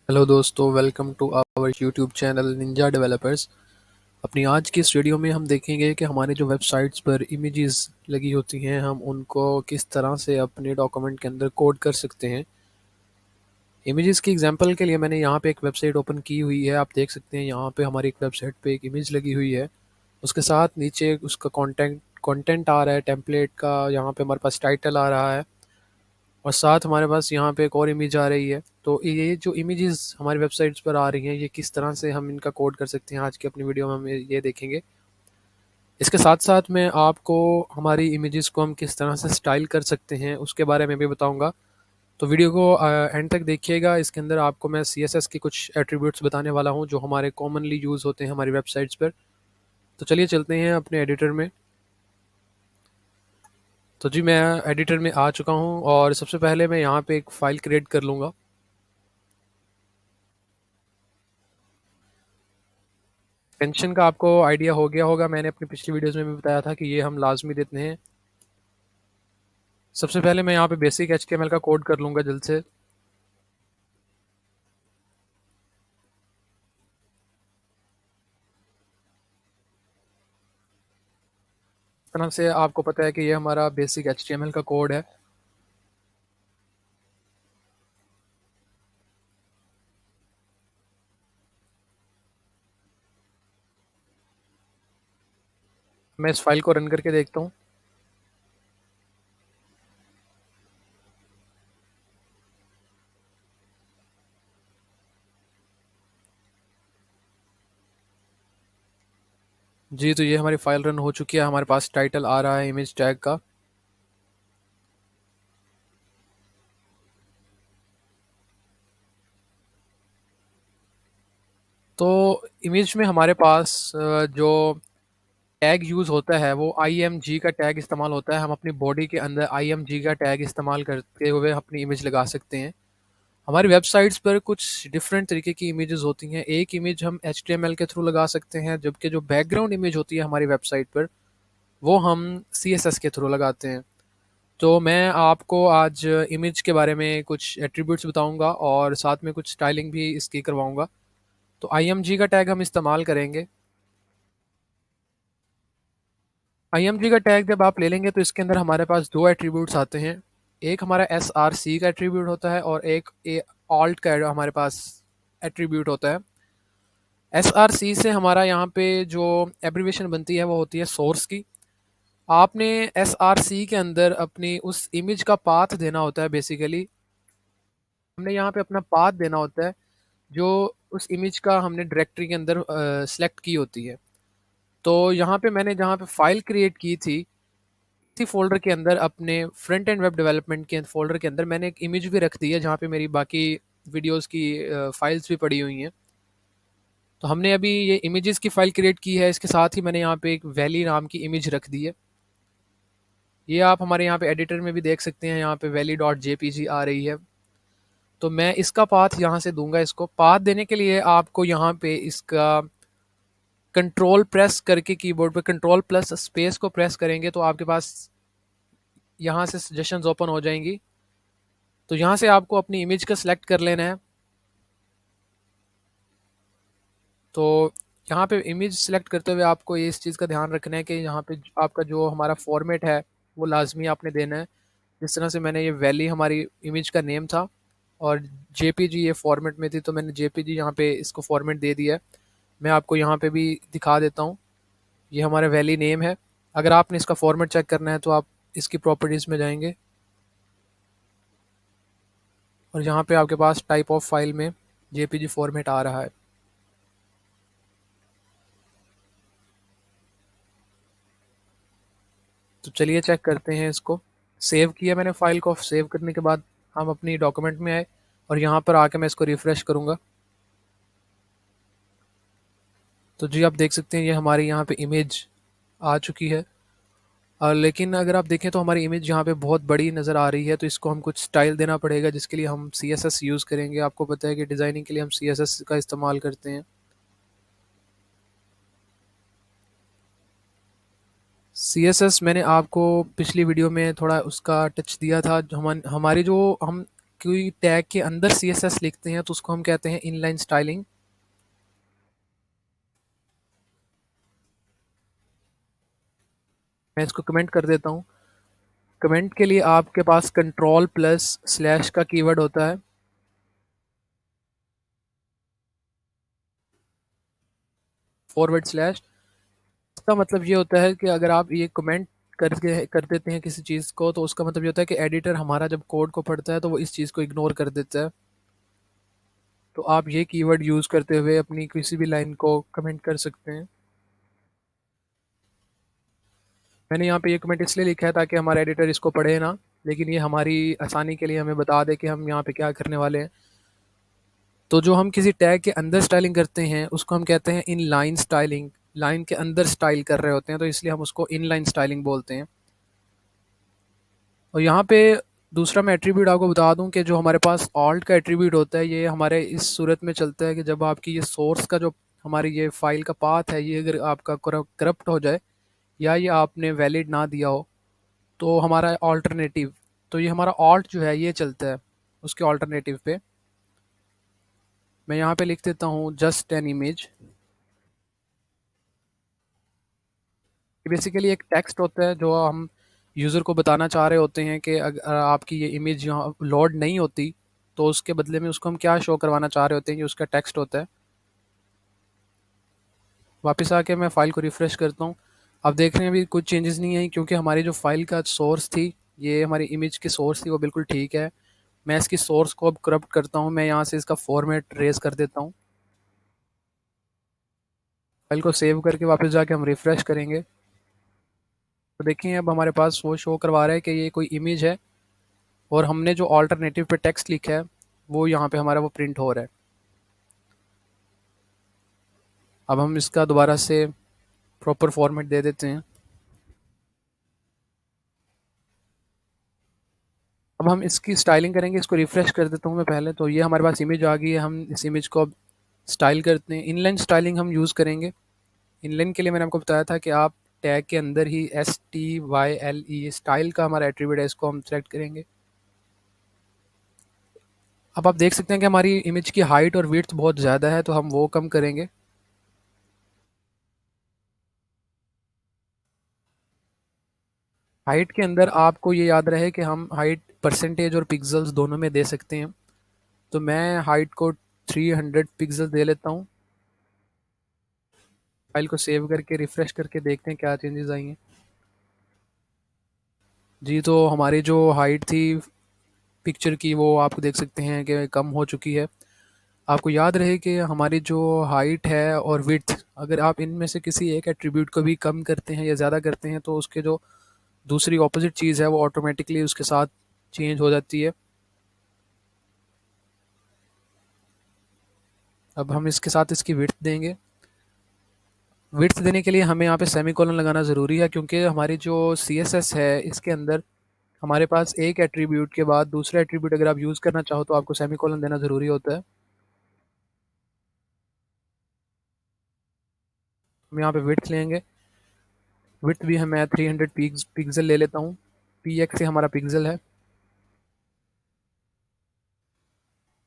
Hello दोस्तों, welcome to our YouTube channel Ninja Developers. अपनी आज की इस वीडियो में हम देखेंगे कि हमारे जो वेबसाइट्स पर इमेजेस लगी होती हैं हम उनको किस तरह से अपने डॉक्यूमेंट के अंदर कोड कर सकते हैं। इमेजेस की एग्जांपल के लिए मैंने यहाँ पे एक वेबसाइट ओपन की हुई है। आप देख सकते हैं यहाँ पे हमारी एक वेबसाइट पे एक इमेज लगी हुई है। उसके साथ नीचे उसका कंटेंट आ रहा है टेम्पलेट का। यहाँ पे हमारे पास टाइटल आ रहा है और साथ हमारे पास यहाँ पे एक और इमेज आ रही है। तो ये जो इमेजेस हमारी वेबसाइट्स पर आ रही हैं ये किस तरह से हम इनका कोड कर सकते हैं, आज की अपनी वीडियो में हम ये देखेंगे। इसके साथ साथ मैं आपको हमारी इमेजेस को हम किस तरह से स्टाइल कर सकते हैं उसके बारे में भी बताऊंगा। तो वीडियो को एंड तक देखिएगा। इसके अंदर आपको मैं CSS के कुछ एट्रीब्यूट्स बताने वाला हूँ जो हमारे कॉमनली यूज़ होते हैं हमारी वेबसाइट्स पर। तो चलिए चलते हैं अपने एडिटर में। तो जी मैं एडिटर में आ चुका हूँ और सबसे पहले मैं यहाँ पे एक फ़ाइल क्रिएट कर लूँगा। टेंशन का आपको आइडिया हो गया होगा, मैंने अपनी पिछली वीडियोस में भी बताया था कि ये हम लाजमी देते हैं। सबसे पहले मैं यहाँ पे बेसिक HTML का कोड कर लूँगा जल्द से। इस तरह से आपको पता है कि ये हमारा बेसिक HTML का कोड है। मैं इस फाइल को रन करके देखता हूँ। जी तो ये हमारी फाइल रन हो चुकी है। हमारे पास टाइटल आ रहा है इमेज टैग का। तो इमेज में हमारे पास जो टैग यूज़ होता है वो IMG का टैग इस्तेमाल होता है। हम अपनी बॉडी के अंदर IMG का टैग इस्तेमाल करते हुए अपनी इमेज लगा सकते हैं। हमारी वेबसाइट्स पर कुछ डिफरेंट तरीके की इमेजेस होती हैं। एक इमेज हम HTML के थ्रू लगा सकते हैं, जबकि जो बैकग्राउंड इमेज होती है हमारी वेबसाइट पर वो हम CSS के थ्रू लगाते हैं। तो मैं आपको आज इमेज के बारे में कुछ एट्रीब्यूट्स बताऊंगा और साथ में कुछ स्टाइलिंग भी इसकी करवाऊंगा। तो IMG का टैग हम इस्तेमाल करेंगे। IMG का टैग जब आप ले लेंगे तो इसके अंदर हमारे पास दो एट्रीब्यूट्स आते हैं। एक हमारा SRC का एट्रीब्यूट होता है और एक ऑल्ट का हमारे पास एट्रीब्यूट होता है। SRC से हमारा यहाँ पे जो एब्रीवेशन बनती है वो होती है सोर्स की। आपने SRC के अंदर अपनी उस इमेज का पाथ देना होता है। बेसिकली हमने यहाँ पे अपना पाथ देना होता है जो उस इमेज का हमने डायरेक्टरी के अंदर सेलेक्ट की होती है। तो यहाँ पे मैंने जहाँ पे फाइल क्रिएट की थी इसी फोल्डर के अंदर अपने फ्रंट एंड वेब डेवलपमेंट के फोल्डर के अंदर मैंने एक इमेज भी रख दी है जहाँ पे मेरी बाकी वीडियोस की फाइल्स भी पड़ी हुई हैं। तो हमने अभी ये इमेजेस की फ़ाइल क्रिएट की है। इसके साथ ही मैंने यहाँ पे एक वैली नाम की इमेज रख दी है। ये आप हमारे यहाँ पे एडिटर में भी देख सकते हैं, यहाँ पे valley.jpg आ रही है। तो मैं इसका पाथ यहाँ से दूंगा। इसको पाथ देने के लिए आपको यहाँ पे इसका कंट्रोल प्रेस करके कीबोर्ड पे कंट्रोल प्लस स्पेस को प्रेस करेंगे तो आपके पास यहाँ से सजेशंस ओपन हो जाएंगी। तो यहाँ से आपको अपनी इमेज का सिलेक्ट कर लेना है। तो यहाँ पे इमेज सेलेक्ट करते हुए आपको ये इस चीज़ का ध्यान रखना है कि यहाँ पे आपका जो हमारा फॉर्मेट है वो लाजमी आपने देना है। जिस तरह से मैंने ये वैली हमारी इमेज का नेम था और JPG ये फॉर्मेट में थी, तो मैंने JPG यहाँ पे इसको फॉर्मेट दे दिया है। मैं आपको यहाँ पे भी दिखा देता हूँ। ये हमारा वैली नेम है। अगर आपने इसका फॉर्मेट चेक करना है तो आप इसकी प्रॉपर्टीज़ में जाएंगे और यहाँ पे आपके पास टाइप ऑफ फाइल में JPG फॉर्मेट आ रहा है। तो चलिए चेक करते हैं इसको। सेव किया मैंने फ़ाइल को। सेव करने के बाद हम अपनी डॉक्यूमेंट में आए और यहाँ पर आके मैं इसको रिफ़्रेश करूँगा। तो जी आप देख सकते हैं ये हमारी यहाँ पे इमेज आ चुकी है। लेकिन अगर आप देखें तो हमारी इमेज यहाँ पे बहुत बड़ी नज़र आ रही है, तो इसको हम कुछ स्टाइल देना पड़ेगा जिसके लिए हम CSS यूज़ करेंगे। आपको पता है कि डिज़ाइनिंग के लिए हम CSS का इस्तेमाल करते हैं। CSS मैंने आपको पिछली वीडियो में थोड़ा उसका टच दिया था। जो हमारी जो हम कोई टैग के अंदर CSS लिखते हैं तो उसको हम कहते हैं इनलाइन स्टाइलिंग। मैं इसको कमेंट कर देता हूँ। कमेंट के लिए आपके पास कंट्रोल प्लस स्लैश का कीवर्ड होता है। फॉरवर्ड स्लैश, इसका मतलब ये होता है कि अगर आप ये कमेंट करके कर देते हैं किसी चीज़ को, तो उसका मतलब ये होता है कि एडिटर हमारा जब कोड को पढ़ता है तो वो इस चीज़ को इग्नोर कर देता है। तो आप ये कीवर्ड यूज़ करते हुए अपनी किसी भी लाइन को कमेंट कर सकते हैं। मैंने यहाँ पे ये कमेंट इसलिए लिखा है ताकि हमारा एडिटर इसको पढ़े ना, लेकिन ये हमारी आसानी के लिए हमें बता दे कि हम यहाँ पे क्या करने वाले हैं। तो जो हम किसी टैग के अंदर स्टाइलिंग करते हैं उसको हम कहते हैं इन लाइन स्टाइलिंग। लाइन के अंदर स्टाइल कर रहे होते हैं तो इसलिए हम उसको इन लाइन स्टाइलिंग बोलते हैं। और यहाँ पे दूसरा मैं एट्रीब्यूट आपको बता दूं कि जो हमारे पास ऑल्ट का एट्रीब्यूट होता है, ये हमारे इस सूरत में चलता है कि जब आपकी ये सोर्स का जो हमारी ये फाइल का पाथ है, ये अगर आपका करप्ट हो जाए या ये आपने वैलिड ना दिया हो, तो हमारा ऑल्टरनेटिव, तो ये हमारा ऑल्ट जो है ये चलता है उसके ऑल्टरनेटिव पे। मैं यहाँ पे लिख देता हूँ जस्ट एन इमेज। बेसिकली एक टेक्स्ट होता है जो हम यूज़र को बताना चाह रहे होते हैं कि अगर आपकी ये इमेज यहाँ लोड नहीं होती तो उसके बदले में उसको हम क्या शो करवाना चाह रहे होते हैं, ये उसका टेक्स्ट होता है। वापस आके मैं फ़ाइल को रिफ़्रेश करता हूँ। अब देख रहे हैं अभी कुछ चेंजेस नहीं आई, क्योंकि हमारी जो फ़ाइल का सोर्स थी, ये हमारी इमेज की सोर्स थी, वो बिल्कुल ठीक है। मैं इसकी सोर्स को अब करप्ट करता हूँ। मैं यहाँ से इसका फॉर्मेट रेज कर देता हूँ। फाइल को सेव करके वापस जाके हम रिफ़्रेश करेंगे तो देखिए अब हमारे पास वो शो करवा रहा है कि ये कोई इमेज है, और हमने जो ऑल्टरनेटिव पे टेक्स्ट लिखा है वो यहाँ पे हमारा वो प्रिंट हो रहा है। अब हम इसका दोबारा से प्रॉपर फॉर्मेट दे देते हैं। अब हम इसकी स्टाइलिंग करेंगे। इसको रिफ्रेश कर देता हूँ मैं पहले। तो ये हमारे पास इमेज आ गई है। हम इस इमेज को अब स्टाइल करते हैं। इनलाइन स्टाइलिंग हम यूज़ करेंगे। इनलाइन के लिए मैंने आपको बताया था कि आप टैग के अंदर ही STYLE स्टाइल का हमारा एट्रीब्यूट है, इसको हम सेलेक्ट करेंगे। अब आप देख सकते हैं कि हमारी इमेज की हाइट और विड्थ बहुत ज़्यादा है, तो हम वो कम करेंगे। हाइट के अंदर आपको ये याद रहे कि हम हाइट परसेंटेज और पिक्सल्स दोनों में दे सकते हैं। तो मैं हाइट को 300 पिक्सल दे लेता हूँ। फाइल को सेव करके रिफ्रेश करके देखते हैं क्या चेंजेस आई हैं। जी, तो हमारी जो हाइट थी पिक्चर की, वो आप देख सकते हैं कि कम हो चुकी है। आपको याद रहे कि हमारी जो हाइट है और विड्थ, अगर आप इनमें से किसी एक एट्रीब्यूट को भी कम करते हैं या ज़्यादा करते हैं तो उसके जो दूसरी ऑपोजिट चीज़ है वो ऑटोमेटिकली उसके साथ चेंज हो जाती है। अब हम इसके साथ इसकी विड्थ देंगे। विड्थ देने के लिए हमें यहाँ पे सेमीकोलन लगाना ज़रूरी है, क्योंकि हमारी जो CSS है इसके अंदर हमारे पास एक एट्रीब्यूट के बाद दूसरा एट्रीब्यूट अगर आप यूज़ करना चाहो तो आपको सेमीकोलन देना ज़रूरी होता है। हम यहाँ पे विड्थ लेंगे। विड्थ भी मैं 300 पिक्सल ले लेता हूँ। PX से हमारा पिक्सल है।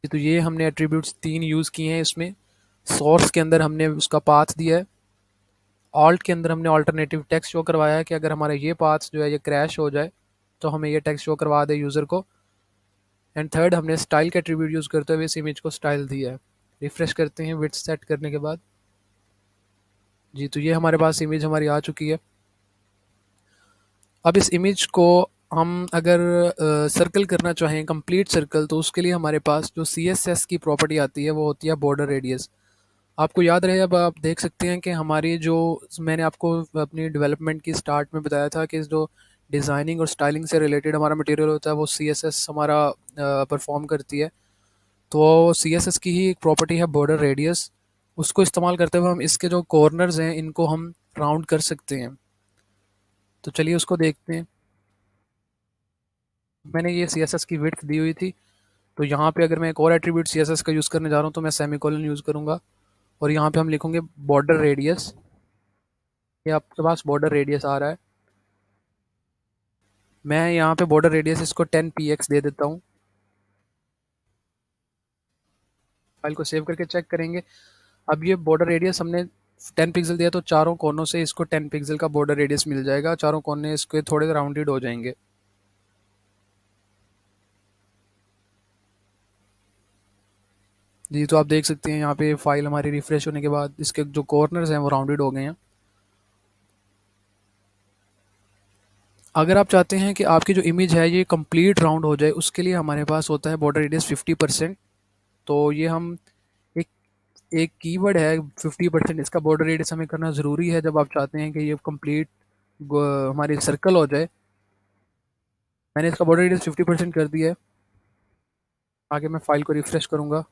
तो ये हमने एट्रीब्यूट्स 3 यूज़ किए हैं इसमें। सोर्स के अंदर हमने उसका पाथ दिया है। ऑल्ट के अंदर हमने ऑल्टरनेटिव टेक्स्ट शो करवाया है कि अगर हमारा ये पाथ जो है ये क्रैश हो जाए तो हमें ये टेक्स्ट शो करवा दे यूज़र को। एंड थर्ड, हमने स्टाइल का एट्रीब्यूट यूज़ करते हुए इस इमेज को स्टाइल दिया है। रिफ्रेश करते हैं विड्थ सेट करने के बाद। जी, तो ये हमारे पास इमेज हमारी आ चुकी है। अब इस इमेज को हम अगर सर्कल करना चाहें, कंप्लीट सर्कल, तो उसके लिए हमारे पास जो CSS की प्रॉपर्टी आती है वो होती है बॉर्डर रेडियस। आपको याद रहे, अब आप देख सकते हैं कि हमारी जो, मैंने आपको अपनी डेवलपमेंट की स्टार्ट में बताया था कि जो डिज़ाइनिंग और स्टाइलिंग से रिलेटेड हमारा मटेरियल होता है वो CSS हमारा परफॉर्म करती है। तो CSS की ही एक प्रॉपर्टी है बॉर्डर रेडियस। उसको इस्तेमाल करते हुए हम इसके जो कॉर्नर्स हैं इनको हम राउंड कर सकते हैं। तो चलिए उसको देखते हैं। मैंने ये CSS की विड्थ दी हुई थी। तो यहाँ पे अगर मैं एक और एट्रीब्यूट CSS का यूज़ करने जा रहा हूँ तो मैं सेमीकोलन यूज़ करूँगा, और यहाँ पे हम लिखेंगे बॉर्डर रेडियस। ये आपके पास बॉर्डर रेडियस आ रहा है। मैं यहाँ पे बॉर्डर रेडियस इसको 10 px दे देता हूँ। फाइल को सेव करके चेक करेंगे। अब ये बॉर्डर रेडियस हमने 10 पिक्सल दिया, तो चारों कोनों से इसको 10 पिक्सल का बॉर्डर रेडियस मिल जाएगा, चारों कोने इसके थोड़े राउंडेड हो जाएंगे। जी, तो आप देख सकते हैं यहाँ पे फाइल हमारी रिफ्रेश होने के बाद इसके जो कॉर्नर्स हैं वो राउंडेड हो गए हैं। अगर आप चाहते हैं कि आपकी जो इमेज है ये कंप्लीट राउंड हो जाए, उसके लिए हमारे पास होता है बॉर्डर रेडियस 50%। तो ये हम एक एक कीवर्ड है 50%, इसका बॉर्डर रेडियस हमें करना ज़रूरी है जब आप चाहते हैं कि ये कंप्लीट हमारी सर्कल हो जाए। मैंने इसका बॉर्डर रेडियस 50% कर दिया है। आगे मैं फाइल को रिफ्रेश करूँगा।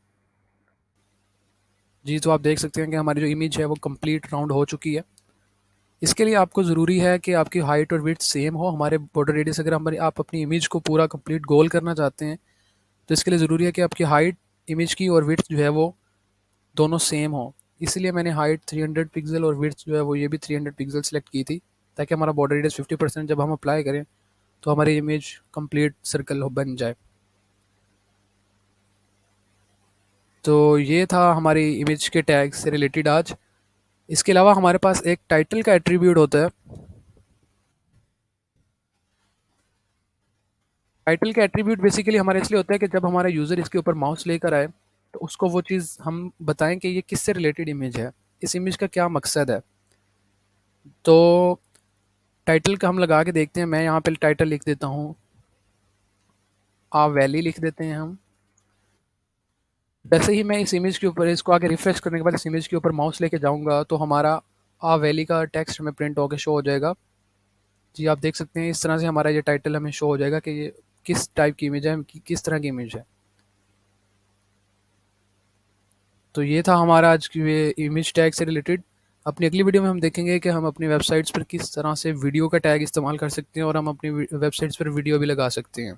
जी, तो आप देख सकते हैं कि हमारी जो इमेज है वो कंप्लीट राउंड हो चुकी है। इसके लिए आपको ज़रूरी है कि आपकी हाइट और विड्थ सेम हो। हमारे बॉर्डर रेडियस अगर हमारी आप अपनी इमेज को पूरा कंप्लीट गोल करना चाहते हैं, तो इसके लिए ज़रूरी है कि आपकी हाइट इमेज की और विड्थ जो है वो दोनों सेम हो। इसीलिए मैंने हाइट 300 पिक्सल और विड्थ जो है वो ये भी 300 पिक्सल सेलेक्ट की थी, ताकि हमारा बॉर्डर रेडियस 50% जब हम अप्लाई करें तो हमारी इमेज कंप्लीट सर्कल बन जाए। तो ये था हमारी इमेज के टैग से रिलेटेड आज। इसके अलावा हमारे पास एक टाइटल का एट्रीब्यूट होता है। टाइटल का एट्रीब्यूट बेसिकली हमारा इसलिए होता है कि जब हमारा यूज़र इसके ऊपर माउस लेकर आए तो उसको वो चीज़ हम बताएं कि ये किससे रिलेटेड इमेज है, इस इमेज का क्या मकसद है। तो टाइटल का हम लगा के देखते हैं। मैं यहाँ पे टाइटल लिख देता हूँ, आ वैली लिख देते हैं हम। जैसे ही मैं इस इमेज के ऊपर इसको आगे रिफ्रेश करने के बाद इस इमेज के ऊपर माउस लेके जाऊँगा तो हमारा आ वैली का टेक्स्ट हमें प्रिंट होकर शो हो जाएगा। जी, आप देख सकते हैं इस तरह से हमारा ये टाइटल हमें शो हो जाएगा कि ये किस टाइप की इमेज है, किस तरह की इमेज है। तो ये था हमारा आज की ये इमेज टैग से रिलेटेड। अपनी अगली वीडियो में हम देखेंगे कि हम अपनी वेबसाइट्स पर किस तरह से वीडियो का टैग इस्तेमाल कर सकते हैं और हम अपनी वेबसाइट्स पर वीडियो भी लगा सकते हैं।